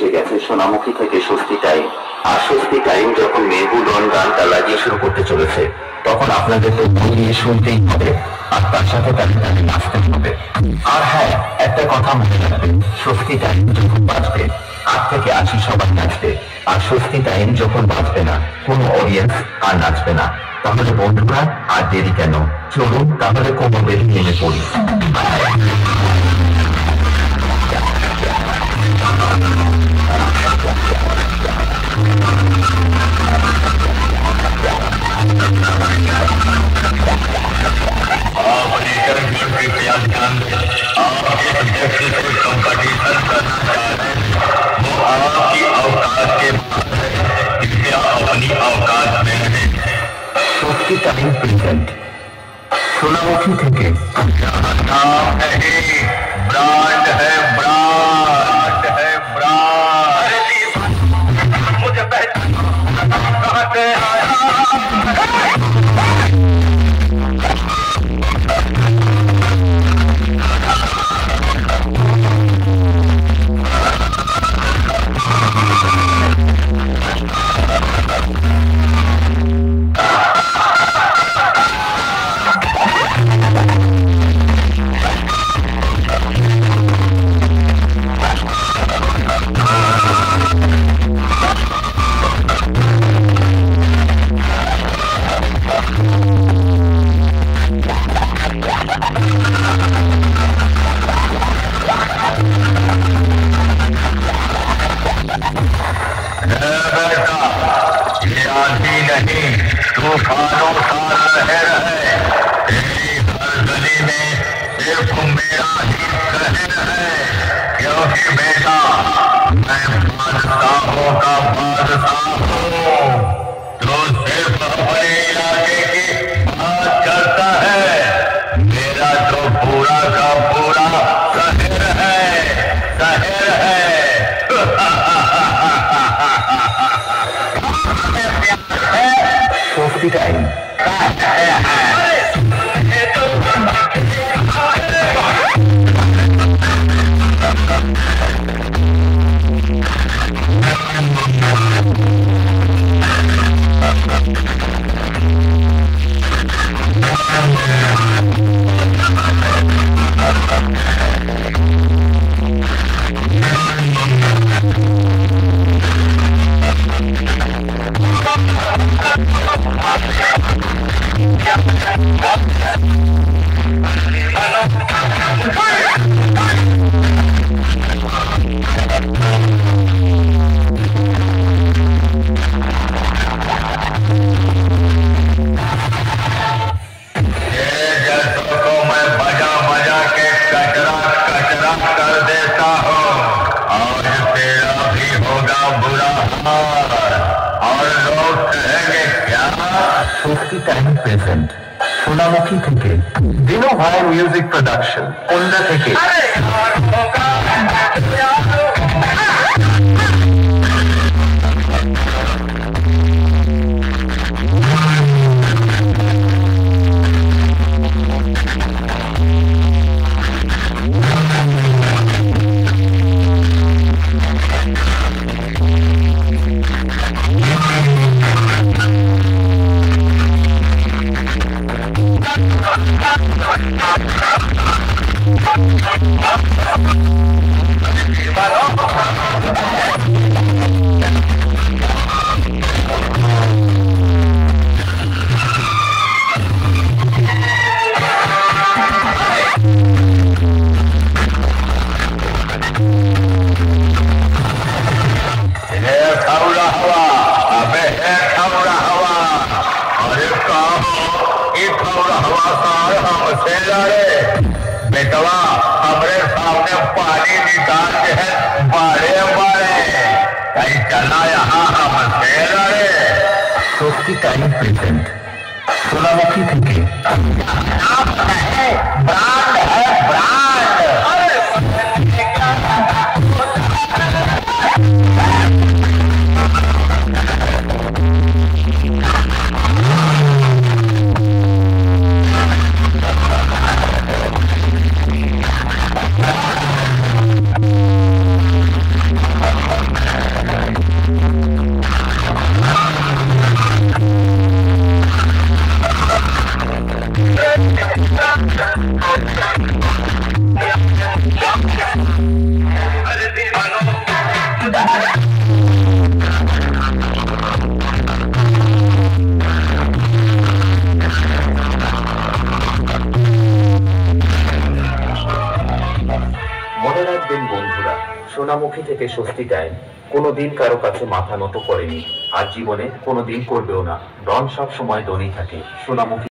ঠিক আছে, সোনামুখী থেকে স্বস্তি টাইম। আর স্বস্তি টাইম যখন মেহবুবন গানটা লাগিয়ে শুরু করতে চলেছে, তখন আপনাদের তো মন দিয়ে শুনতেই হবে, আর তার সাথে তাদের তাদের নাচতে হবে। আর হ্যাঁ, একটা কথা মনে রাখবেন, স্বস্তি টাইম যখন বাজবে 8 থেকে 80 সবাই নাচবে, আর স্বস্তি টাইম যখন বাজবে না, কোনো অডিয়েন্স আর নাচবে না। তাহলে বন্ধুরা, আর দেরি কেন, চলুন তাহলে কোমরের নেমে পড়ি। आपकी औकात के अपनी औकात में है। স্বস্তি টাইম প্রেজেন্ট সোনামুখী থেকে। नाम नहीं, ब्रांड है, ब्रांड है, ब्रांड। मुझे पहचान नहीं, तूफानों सा लहर है, तेरी हर गली में सिर्फ मेरा ही कहर है। क्योंकि बेटा मैं बादशाहों का बादशाह हूँ, तो सिर्फ अपने इलाके की बात करता है। मेरा तो पूरा का पूरा शहर है, शहर है। স্বস্তি টাইম। স্বস্তি টাইম প্রেজেন্ট সোনামুখী থেকে। দিনো ভাই মিউজিক প্রোডাকশন কন্যা থেকে। बेटवा हमारे सामने पानी निकाल के है, बाड़े बाड़े कहीं चला यहाँ हमसे लड़े। স্বস্তি টাইম প্রেজেন্ট সোনামুখী থেকে। ब्रांड है, ब्रांड। মনে রাখবেন বন্ধুরা, সোনামুখী থেকে স্বস্তি টাইম কোনোদিন কারো কাছে মাথা নত করেনি, আর জীবনে কোনোদিন করবেও না। ডন সব সময় ডনই থাকে। সোনামুখী